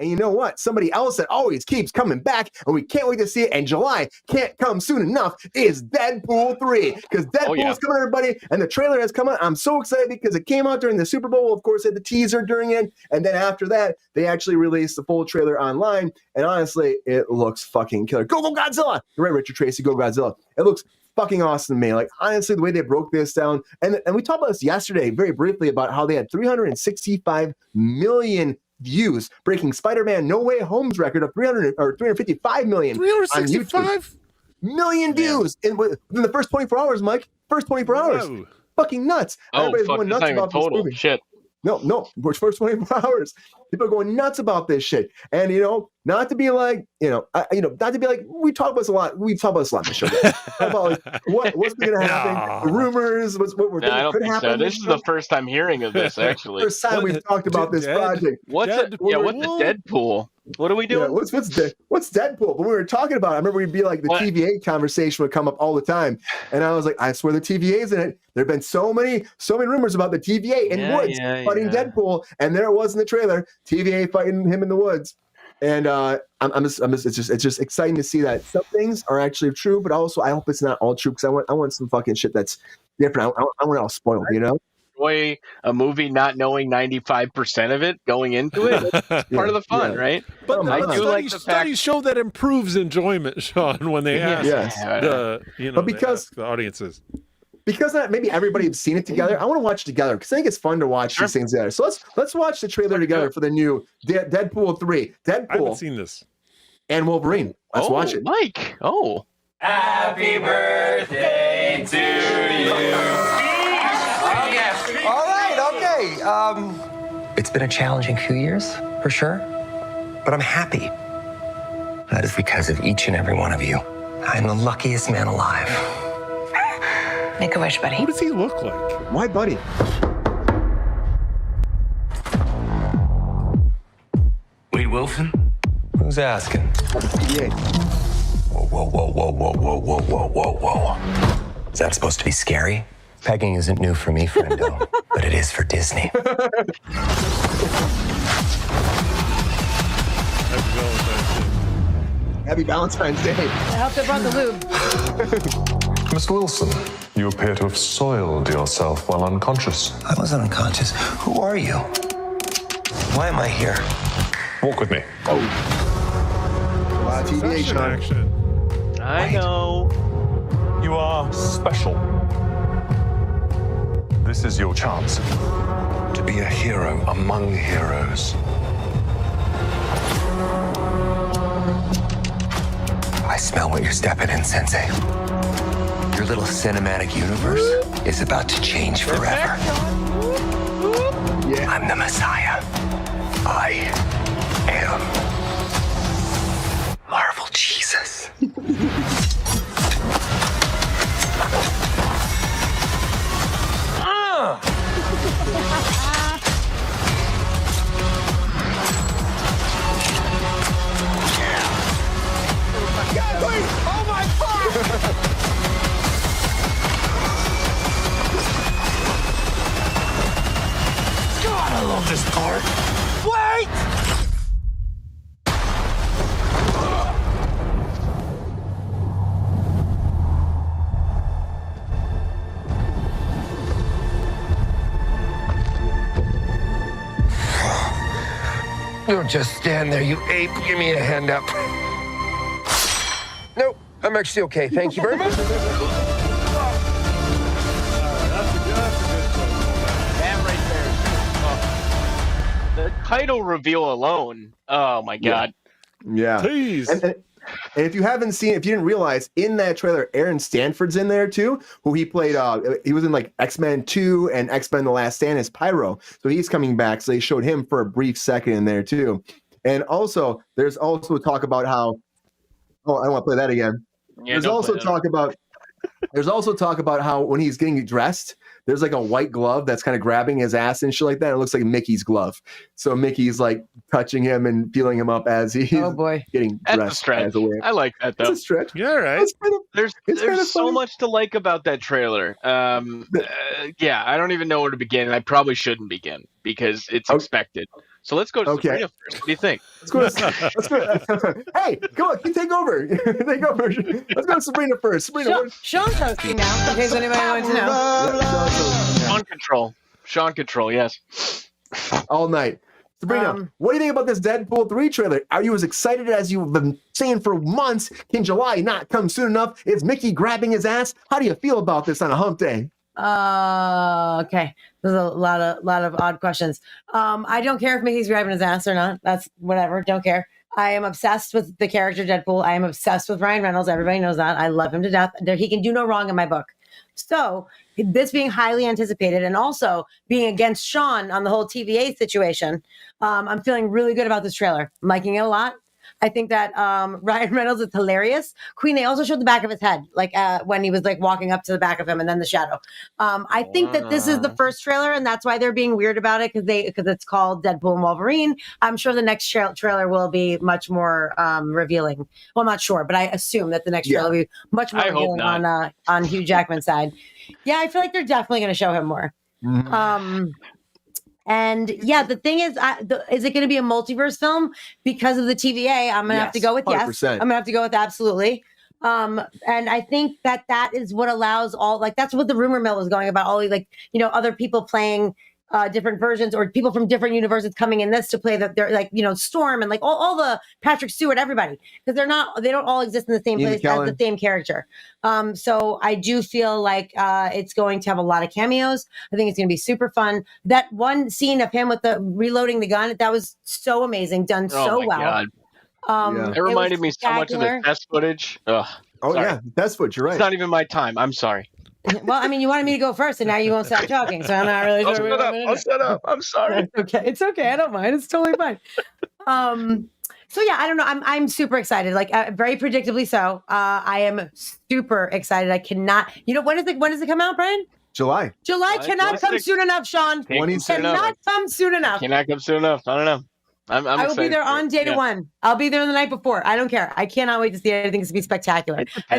And you know what? Somebody else that always keeps coming back, and we can't wait to see it, and July can't come soon enough, is Deadpool 3. Because Deadpool is coming, everybody, and the trailer has come out. I'm so excited because it came out during the Super Bowl. Of course, they had the teaser during it, and then after that, they actually released the full trailer online, and honestly, it looks fucking killer. Go Godzilla! You're right, Richard Tracy, go Godzilla. It looks fucking awesome to me. Like, honestly, the way they broke this down, and we talked about this yesterday very briefly about how they had 365 million views, breaking Spider-Man No Way Home's record of 355 million 365 million views within the first 24 hours, Mike. First 24 hours. Whoa. Fucking nuts. Everybody's going nuts about this total movie. shit. No, first 24 hours. People are going nuts about this shit. And, not to be like, not to be like, we talk about this a lot. We talk about this a lot in the show. About like, what's going to happen, the rumors, what we're thinking I don't could think happen. so. This is the first time hearing of this, actually. First time we've talked about this project. What's the Deadpool? What are we doing? Yeah, what's Deadpool? But when we were talking about it, I remember we'd be like, the TVA conversation would come up all the time. And I was like, I swear the TVA's in it. There have been so many rumors about the TVA in woods fighting Deadpool. And there it was in the trailer, TVA fighting him in the woods. And it's just exciting to see that some things are actually true, but also I hope it's not all true, because I want some fucking shit that's different. I want it all spoiled, Enjoy a movie not knowing 95% of it going into it. Part of the fun, right? But I do like the studies show that improves enjoyment, Sean, when they ask the audiences. Because maybe everybody has seen it together. I want to watch it together because I think it's fun to watch these things together. So let's watch the trailer together for the new Deadpool 3. Deadpool. I haven't seen this. And Wolverine. Let's watch it. Mike. Oh. Happy birthday to you. All right, okay. It's been a challenging few years, for sure. But I'm happy. That is because of each and every one of you. I'm the luckiest man alive. Make a wish, buddy. Who does he look like? Why, buddy? Wade Wilson? Who's asking? Yeah. Whoa. Is that supposed to be scary? Pegging isn't new for me, friendo, but it is for Disney. Happy Valentine's Day. I hope they brought the lube. Mr. Wilson, you appear to have soiled yourself while unconscious. I wasn't unconscious. Who are you? Why am I here? Walk with me. TVA Action. I know. You are special. This is your chance to be a hero among heroes. I smell what you're stepping in, Sensei. Your little cinematic universe is about to change forever. Yeah. I'm the Messiah. I am Marvel Jesus. Oh my God! God, I love this part. Wait! Don't just stand there, you ape. Give me a hand up. Nope, I'm actually okay. Thank you very much. The title reveal alone. Oh my God. Yeah. Please. And if you haven't seen, if you didn't realize, in that trailer, Aaron Stanford's in there too, who he played. He was in like X-Men 2 and X-Men: The Last Stand as Pyro. So he's coming back. So they showed him for a brief second in there too. And also, there's also talk about how. Oh, I don't want to play that again. Yeah, there's also talk about how when he's getting dressed, there's like a white glove that's kind of grabbing his ass and shit like that. It looks like Mickey's glove. So Mickey's like touching him and feeling him up as he's getting That's dressed. a stretch. As a way. I like that though. It's a stretch. Yeah, right. There's so much to like about that trailer. Yeah, I don't even know where to begin. I probably shouldn't begin. because it's expected. So let's go to Sabrina first. What do you think? Let's go. Hey, go on, take over. Take over. Let's go to Sabrina first. Sabrina, Sean's hosting now, in case anybody wants to know. Sean Control, yes. All night. Sabrina, what do you think about this Deadpool 3 trailer? Are you as excited as you've been saying for months? Can July not come soon enough? Is Mickey grabbing his ass? How do you feel about this on a hump day? Okay. There's a lot of odd questions. I don't care if Mickey's grabbing his ass or not. That's whatever. Don't care. I am obsessed with the character Deadpool. I am obsessed with Ryan Reynolds. Everybody knows that. I love him to death. He can do no wrong in my book. So this being highly anticipated and also being against Sean on the whole TVA situation, I'm feeling really good about this trailer. I'm liking it a lot. I think that Ryan Reynolds is hilarious. Queen, they also showed the back of his head, like when he was like walking up to the back of him and then the shadow. I think that this is the first trailer and that's why they're being weird about it because it's called Deadpool and Wolverine. I'm sure the next trailer will be much more revealing. Well, I'm not sure, but I assume that the next trailer will be much more revealing on Hugh Jackman's side. Yeah, I feel like they're definitely going to show him more. Mm-hmm. And yeah, the thing is it going to be a multiverse film because of the TVA? I'm going to have to go with 100%. Yes. I'm going to have to go with absolutely. And I think that is what allows that's what the rumor mill is going about. All other people playing different versions or people from different universes coming in this to play they're Storm and all the Patrick Stewart, everybody, because they don't all exist in the same place as the same character. So I do feel like it's going to have a lot of cameos. I think it's going to be super fun. That one scene of him with the reloading the gun, that was so amazing, done so well. God. It reminded me so much of the test footage. Ugh. Yeah, test footage. You're right. It's not even my time. I'm sorry. Well, I mean, you wanted me to go first, and now you won't stop talking, so I'm not really sure. I'll shut up. I'm sorry. It's okay. I don't mind. It's totally fine. So yeah, I don't know. I'm super excited. Very predictably so. I am super excited. I cannot. When does it come out, Brian? July cannot come soon enough, Sean. Cannot come soon enough. Cannot come soon enough. I don't know. I will be there on day one. I'll be there the night before. I don't care. I cannot wait to see it. I think it's going to be spectacular. I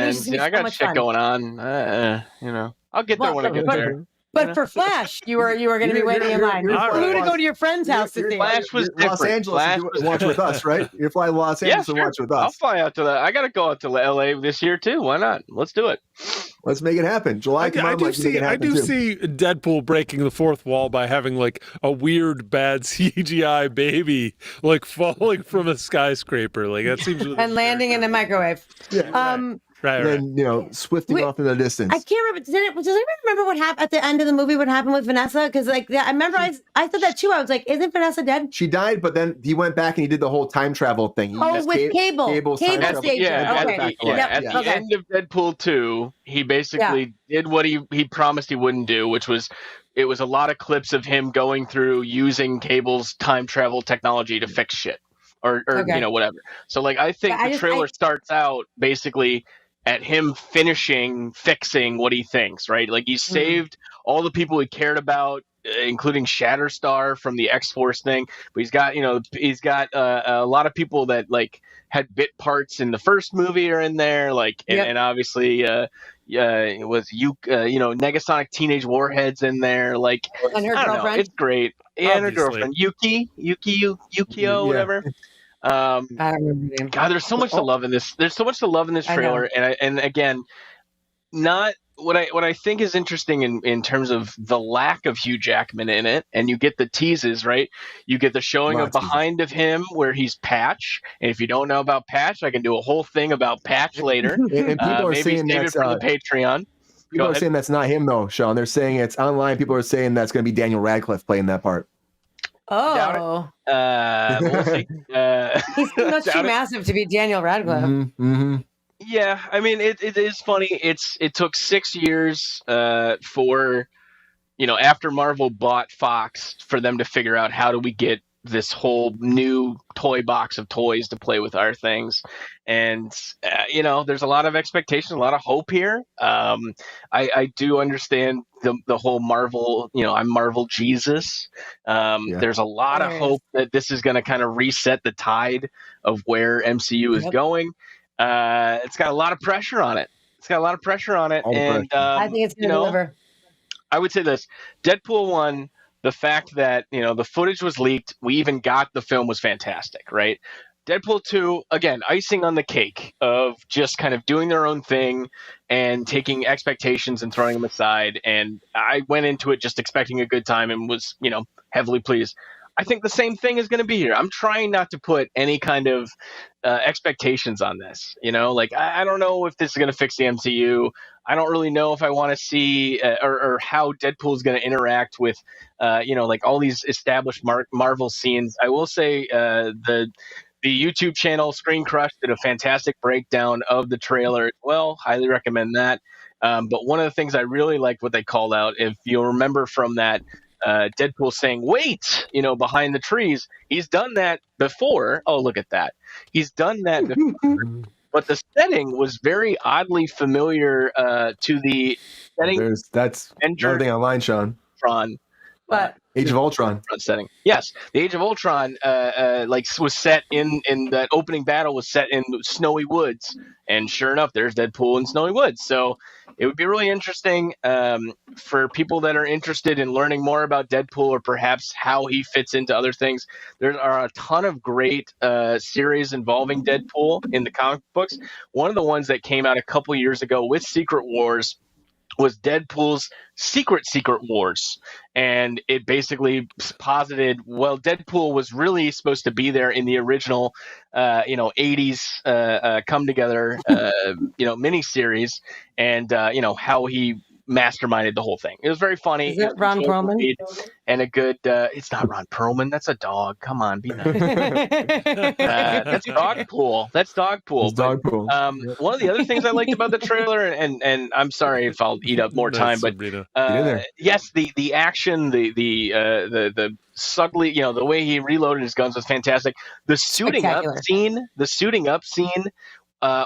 got shit going on. I'll get there when I get there. But for Flash, you were going to be waiting in line. You were going to go to your friend's house to see Flash was different. Los Angeles watch with us, right? You're flying to Los Angeles and watch with us. I'll fly out to that. I got to go out to LA this year too. Why not? Let's do it. Let's make it happen. July. I do see Deadpool breaking the fourth wall by having a weird bad CGI baby falling from a skyscraper. That seems really and landing in a microwave. Yeah. Right. And then swifting off in the distance. I can't remember. Does anyone remember what happened at the end of the movie? What happened with Vanessa? Because I remember I said that too. I was like, "Isn't Vanessa dead?" She died, but then he went back and he did the whole time travel thing. With Cable stage. At the end of Deadpool 2, he basically did what he promised he wouldn't do, which was it was a lot of clips of him going through using Cable's time travel technology to fix shit or whatever. So I think the trailer starts out basically at him fixing what he thinks, right? He saved all the people he cared about, including Shatterstar from the X-Force thing. But he's got a lot of people that had bit parts in the first movie are in there, and obviously it was Negasonic Teenage Warhead's in there, and her girlfriend. It's great. And her girlfriend, Yukio, whatever. I don't remember the name. God, there's so much to love in this. There's so much to love in this trailer, and again, not what I think is interesting in terms of the lack of Hugh Jackman in it, and you get the teases, right? You get the showing of behind of him where he's Patch, and if you don't know about Patch, I can do a whole thing about Patch later. And people are saying that's for the Patreon. People are saying that's not him though, Sean. They're saying it's online. People are saying that's going to be Daniel Radcliffe playing that part. Oh, we'll see. He's too massive to be Daniel Radcliffe. Mm-hmm. Yeah, I mean it is funny. It took 6 years for after Marvel bought Fox for them to figure out how do we get this whole new toy box of toys to play with our things. And, there's a lot of expectation, a lot of hope here. I do understand the whole Marvel, I'm Marvel Jesus. There's a lot of hope that this is going to kind of reset the tide of where MCU is going. It's got a lot of pressure on it. And I think it's going to deliver. I would say this: Deadpool 1 the fact that, the footage was leaked, we even got the film was fantastic, right? Deadpool 2, again, icing on the cake of just kind of doing their own thing and taking expectations and throwing them aside. And I went into it just expecting a good time and was, heavily pleased. I think the same thing is going to be here. I'm trying not to put any kind of expectations on this. I don't know if this is going to fix the MCU. I don't really know if I want to see or how Deadpool is going to interact with, all these established Marvel scenes. I will say the YouTube channel Screen Crush did a fantastic breakdown of the trailer. Well, highly recommend that. But one of the things I really liked what they called out, if you'll remember from that, Deadpool saying, wait, behind the trees. He's done that before. Oh, look at that. He's done that before. But the setting was very oddly familiar to the setting. That's everything online, Sean. But Age of Ultron setting. Yes, the Age of Ultron was set in that opening battle was set in snowy woods, and sure enough, there's Deadpool in snowy woods. So it would be really interesting for people that are interested in learning more about Deadpool or perhaps how he fits into other things. There are a ton of great series involving Deadpool in the comic books. One of the ones that came out a couple years ago with Secret Wars was Deadpool's Secret Wars. And it basically posited, well, Deadpool was really supposed to be there in the original, 80s come together, miniseries, and, how he masterminded the whole thing. It was very funny. Is it Ron Perlman? And a good, it's not Ron Perlman. That's a dog. Come on, be nice. That's Dogpool. That's Dogpool. Dogpool. One of the other things I liked about the trailer, and I'm sorry if I'll eat up more time, but yes, the action, the Sugley, the way he reloaded his guns was fantastic. The suiting up scene.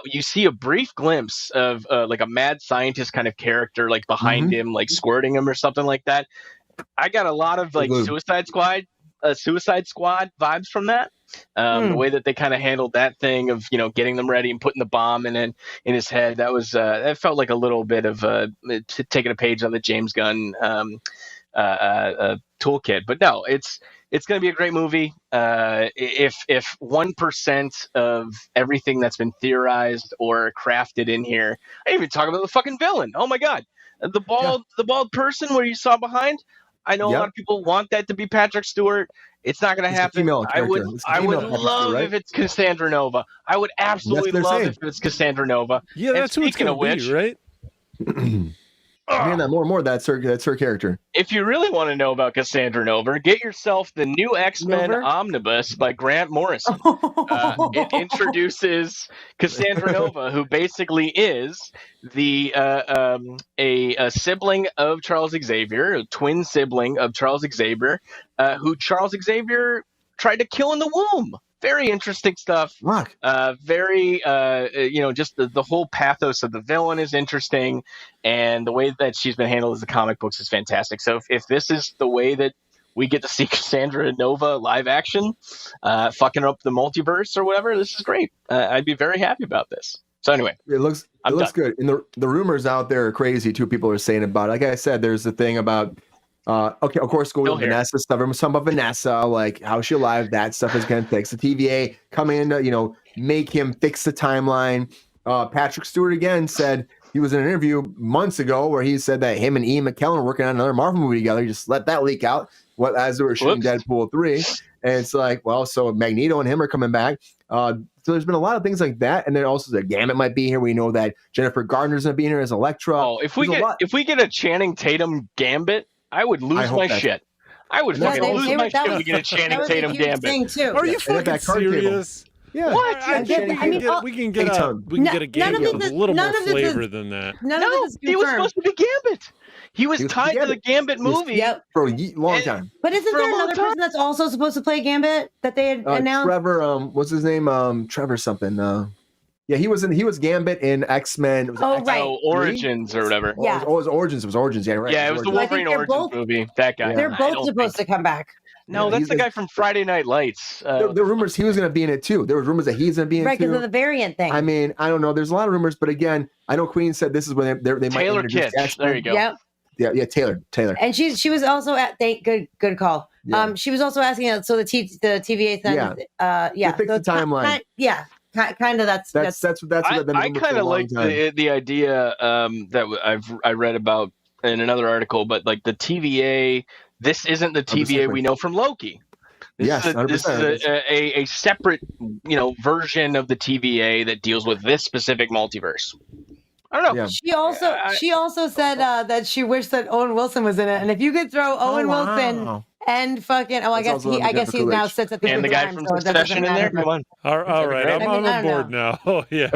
You see a brief glimpse of like a mad scientist kind of character, like behind him, like squirting him or something like that. I got a lot of like Suicide Squad vibes from that. The way that they kind of handled that thing of getting them ready and putting the bomb in his head, that was that felt like a little bit of taking a page on the James Gunn toolkit. But no, it's going to be a great movie. If 1% of everything that's been theorized or crafted in here, I didn't even talk about the fucking villain. Oh my god, the bald person where you saw behind. I know a lot of people want that to be Patrick Stewart. It's not going to happen. I would love if it's Cassandra Nova. I would absolutely love if it's Cassandra Nova. Yeah, that's who it's going to be, right? Hearing that more and more. That's her character. If you really want to know about Cassandra Nova, get yourself the new X-Men Omnibus by Grant Morrison. It introduces Cassandra Nova, who basically is a sibling of Charles Xavier, a twin sibling of Charles Xavier, who Charles Xavier tried to kill in the womb. Very interesting stuff. Very, just the whole pathos of the villain is interesting, and the way that she's been handled as the comic books is fantastic. So if this is the way that we get to see Cassandra Nova live action, fucking up the multiverse or whatever, this is great. I'd be very happy about this. So anyway, it looks good. And the rumors out there are crazy too. People are saying about it. Like I said, there's the thing about. Of course, go with Vanessa stuff. Some about Vanessa, like how she alive. That stuff is going to fix the TVA coming in to, make him fix the timeline. Patrick Stewart again said he was in an interview months ago where he said that him and Ian McKellen are working on another Marvel movie together. He just let that leak out as they were shooting Deadpool 3. And it's like, well, so Magneto and him are coming back. So there's been a lot of things like that. And then also the Gambit might be here. We know that Jennifer Gardner's going to be in here as Elektra. Oh, if we get a Channing Tatum Gambit, I would lose my shit. I would fucking lose my shit to get a Channing Tatum Gambit. Are you fucking serious? Yeah. What? We can get a Gambit with a little more flavor than that. No, he was supposed to be Gambit. He was tied to the Gambit movie for a long time. But isn't there another person that's also supposed to play Gambit that they had announced? Trevor, what's his name? Trevor something. Yeah, he was Gambit in X-Men. Origins or whatever. Yeah. It was Origins. It was Origins. Yeah, right. Yeah, it was the Wolverine Origins movie. That guy. They're both supposed to come back. No, that's the guy from Friday Night Lights. There were rumors he was going to be in it too. There were rumors that he's going to be in it too. Right, because of the variant thing. I mean, I don't know. There's a lot of rumors, but again, I know Queen said this is when they might Taylor Kitsch. There you go. Yep. Yeah, Taylor. And she was also at good call. Yeah. She was also asking. So the TVA thing. They fixed the timeline. Kind of. That's what I kind of like the idea that I read about in another article, but like the TVA, this isn't the TVA we know from Loki. This is a separate, version of the TVA that deals with this specific multiverse. I don't know. Yeah. She also said that she wished that Owen Wilson was in it, and if you could throw Owen Wilson and fucking I guess he now sits at the and the guy from Succession in there. Come on. All right, I'm on board now. Oh yeah.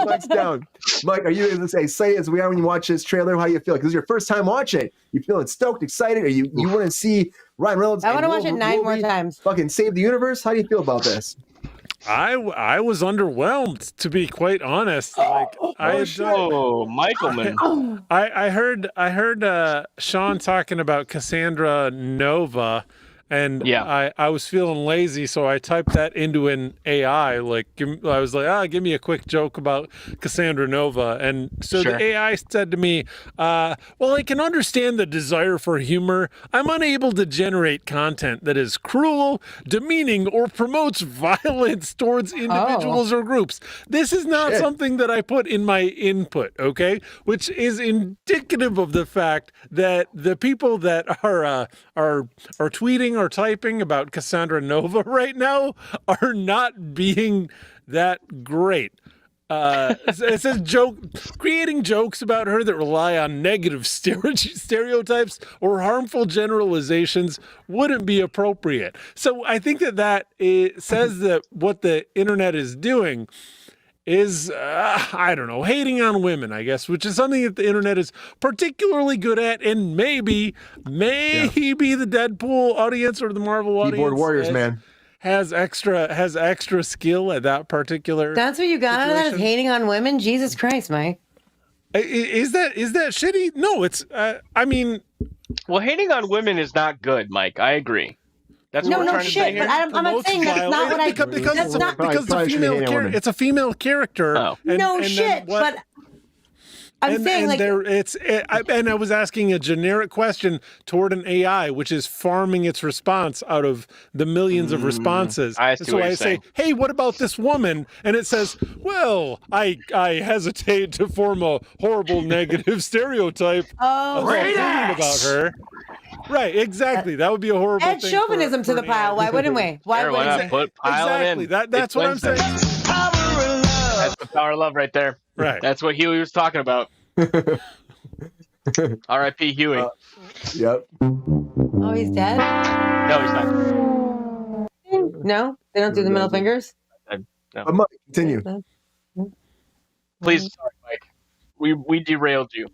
Mike's down. Mike, are you able to say as we are when you watch this trailer? How you feel? Because it's your first time watching. You feeling stoked, excited, or you want to see Ryan Reynolds? I want to watch it 9 more times. Fucking save the universe. How do you feel about this? I was underwhelmed, to be quite honest. Michaelman. I heard Sean talking about Cassandra Nova, and I was feeling lazy, so I typed that into an AI. I was like, give me a quick joke about Cassandra Nova, and so the AI said to me, well, I can understand the desire for humor. I'm unable to generate content that is cruel, demeaning, or promotes violence towards individuals or groups. This is not something that I put in my input, okay? Which is indicative of the fact that the people that are tweeting or typing about Cassandra Nova right now are not being that great. It says creating jokes about her that rely on negative stereotypes or harmful generalizations wouldn't be appropriate. So I think that it says that what the internet is doing is, I don't know, hating on women, I guess, which is something that the internet is particularly good at, and maybe the Deadpool audience or the Marvel audience. Keyboard warriors, man. Has extra skill at that particular. That's what you got out of that, is hating on women? Jesus Christ, Mike. Is that shitty? No, it's. Well, hating on women is not good, Mike. I agree. That's what we're trying to say here. But I'm not saying that's not what I. Because it's a female character. Oh. But I'm saying and I was asking a generic question toward an AI, which is farming its response out of the millions of responses. I say, hey, what about this woman? And it says, well, I hesitate to form a horrible negative stereotype about her. Right, exactly. That would be a horrible thing. Add chauvinism to the pile. Why wouldn't we? Why not put pile exactly. in? That's what I'm saying. That's the power of love right there. Right. That's what Huey was talking about. R.I.P. Huey. Yep. Oh, he's dead? No, he's not. No? They don't do the middle fingers? No. Mike, continue. Please, sorry, Mike. We derailed you.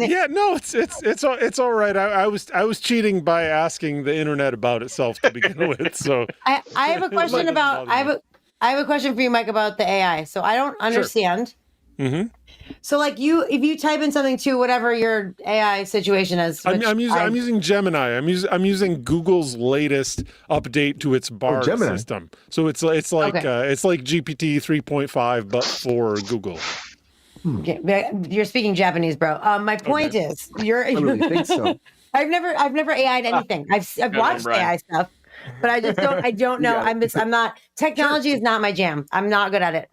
Yeah, no, it's all right. I was cheating by asking the internet about itself to begin with. So I have a question I have a question for you, Mike, about the AI. So I don't understand. Sure. Mm-hmm. So if you type in something to whatever your AI situation is, I'm using Gemini. I'm using Google's latest update to its Bard system. So it's like GPT 3.5 but for Google. You're speaking Japanese, bro. My point is, I really think so. I've never AI'd anything. I've watched AI stuff, but I just don't. I don't know. I'm not. Technology is not my jam. I'm not good at it.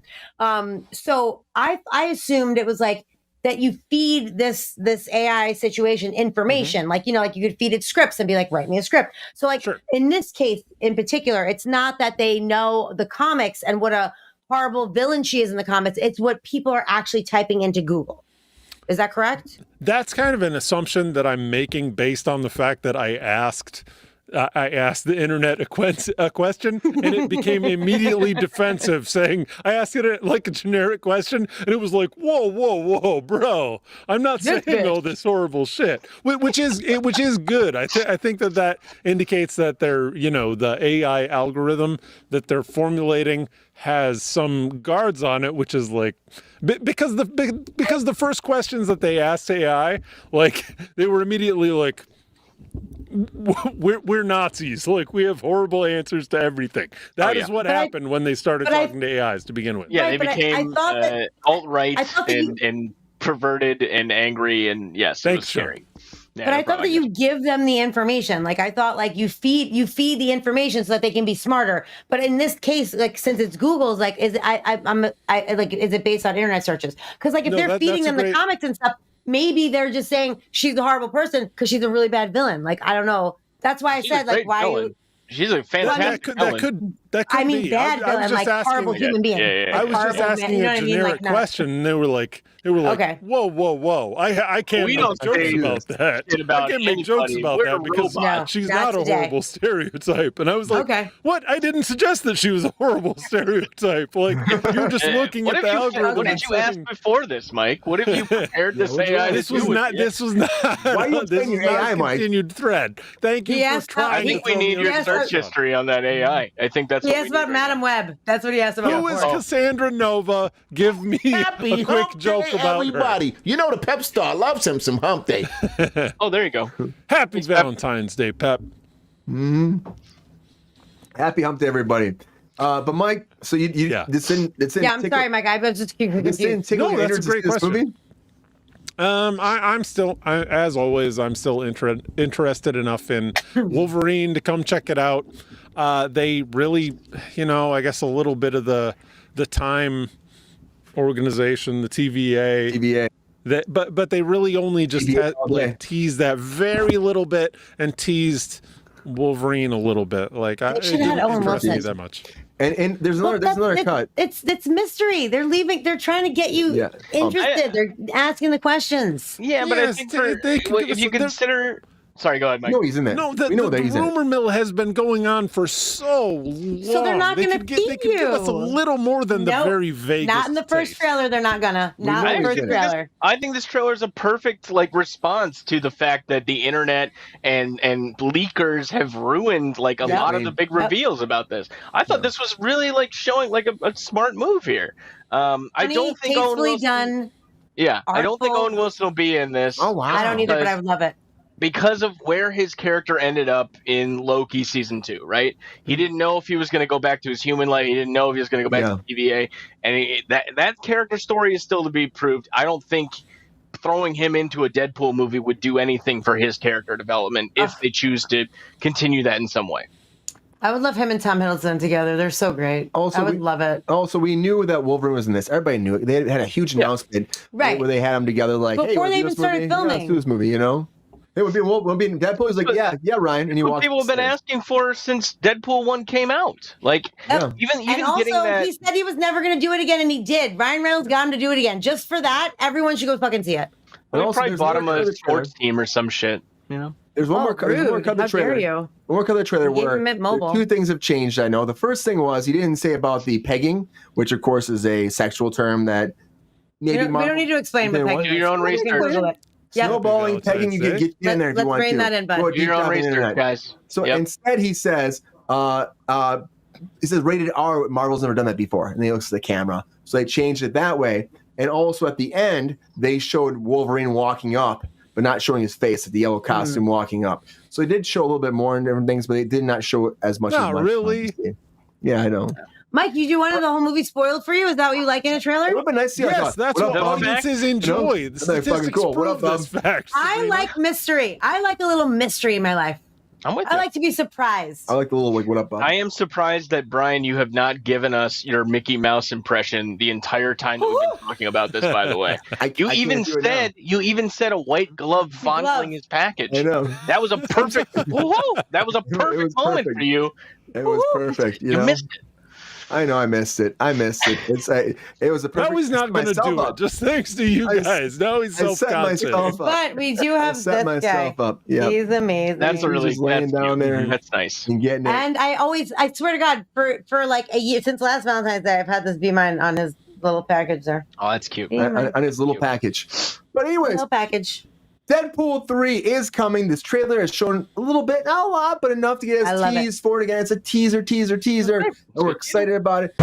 So I assumed it was like that. You feed this AI situation information, like you could feed it scripts and be like, write me a script. So in this case in particular, it's not that they know the comics and what a horrible villain she is in the comics. It's what people are actually typing into Google. Is that correct? That's kind of an assumption that I'm making based on the fact that I asked the internet a question and it became immediately defensive, saying I asked it like a generic question and it was like, whoa, bro, I'm not saying all this horrible shit, which is good. I think that indicates that the AI algorithm that they're formulating has some guards on it, which is like because the first questions that they asked AI, like they were immediately like, we're Nazis. Like we have horrible answers to everything. That is what happened when they started talking to AIs to begin with. Yeah, they became alt-right and perverted and angry, and yes, it was scary. Yeah, but I thought that you give them the information. Like I thought, like you feed the information so that they can be smarter. But in this case, like since it's Google's, like is it based on internet searches? Because like if they're feeding them the comics and stuff, maybe they're just saying she's a horrible person because she's a really bad villain. Like I don't know. That's why I said like why. She's a fantastic villain. That could be. Bad villain, like horrible human being. I was just asking a generic question, and they were like, okay. whoa. I can't make jokes about that. I can't make jokes about that because she's not a horrible stereotype. And I was like, what? I didn't suggest that she was a horrible stereotype. Like, you're just looking at the algorithm. What did you ask before this, Mike? What have you prepared to say? This was not. Why are you saying your AI, Mike? Continued thread. Thank you for trying. I think we need your search history on that AI. I think that's. He asked about Madam Web. That's what he asked about. Who is Cassandra Nova? Give me a quick joke about everybody. Her. You know the Pep Star loves him some Hump Day. Oh, there you go. Happy Valentine's Day, Pep. Mm-hmm. Happy Hump Day, everybody. But Mike, so you this didn't. I'm sorry, Mike. I was just confused. That's a great question. Movie? I'm still, as always, I'm still interested enough in Wolverine to come check it out. They really, I guess a little bit of the Time organization, the TVA. But they really only just teased that very little bit and teased Wolverine a little bit. Like it didn't interest me that much. And there's another cut. It's mystery. They're trying to get you interested. They're asking the questions. Yeah, but I think if you consider. Sorry, go ahead, Mike. No, he's in there. No, the rumor mill has been going on for so long. So they're not going to feed you. They can give us a little more than the very vague. Not in the first trailer. They're not gonna. Not in the first trailer. I think this trailer is a perfect response to the fact that the internet and leakers have ruined a lot of the big reveals about this. I thought this was really showing a smart move here. I don't think Owen Wilson. Yeah, I don't think Owen Wilson will be in this. Oh wow! I don't either, but I would love it. Because of where his character ended up in Loki season 2, right? He didn't know if he was going to go back to his human life. He didn't know if he was going to go back to the TVA. And that character story is still to be proved. I don't think throwing him into a Deadpool movie would do anything for his character development if they choose to continue that in some way. I would love him and Tom Hiddleston together. They're so great. I would love it. Also, we knew that Wolverine was in this. Everybody knew it. They had a huge announcement where they had them together before they even started filming. Let's do this movie, It would be Deadpool. He's like, yeah, Ryan, and he walks. People have been asking for since Deadpool 1 came out. Even and also, getting that. He said he was never going to do it again, and he did. Ryan Reynolds got him to do it again. Just for that, everyone should go fucking see it. Well, probably bought him a sports team or some shit. There's one more cut of the trailer. One more cut of the trailer where two things have changed. I know the first thing was he didn't say about the pegging, which of course is a sexual term that maybe we don't need to explain what pegging is. Do your own research. Snowballing, pegging, you can get in there if you want to. Let's rein that in, bud. Do your own research, guys. So instead he says rated R, Marvel's never done that before. And he looks at the camera. So they changed it that way. And also at the end, they showed Wolverine walking up, but not showing his face, the yellow costume walking up. So they did show a little bit more and different things, but they did not show as much. Not really. Yeah, I know. Mike, did you want the whole movie spoiled for you? Is that what you like in a trailer? It would be nice to see. Yes, that's what audiences enjoy. The statistics prove this fact. I like mystery. I like a little mystery in my life. I'm with you. I like to be surprised. I like the little what up, Bob? I am surprised that, Brian, you have not given us your Mickey Mouse impression the entire time that we've been talking about this, by the way. You even said a white glove fondling his package. I know. That was a perfect moment for you. It was perfect. You missed it. I know I missed it. It was a perfect. Now he's not going to do it. Just thanks to you guys. Now he's self-confident. But we do have this guy. Up. Yep. He's amazing. That's laying down there. That's nice. And getting it. And I swear to God, for like a year since last Valentine's Day, I've had this be mine on his little package there. Oh, that's cute. On his little package. But anyways, little package. Deadpool 3 is coming. This trailer has shown a little bit, not a lot, but enough to get us teased for it again. It's a teaser. And we're excited about it.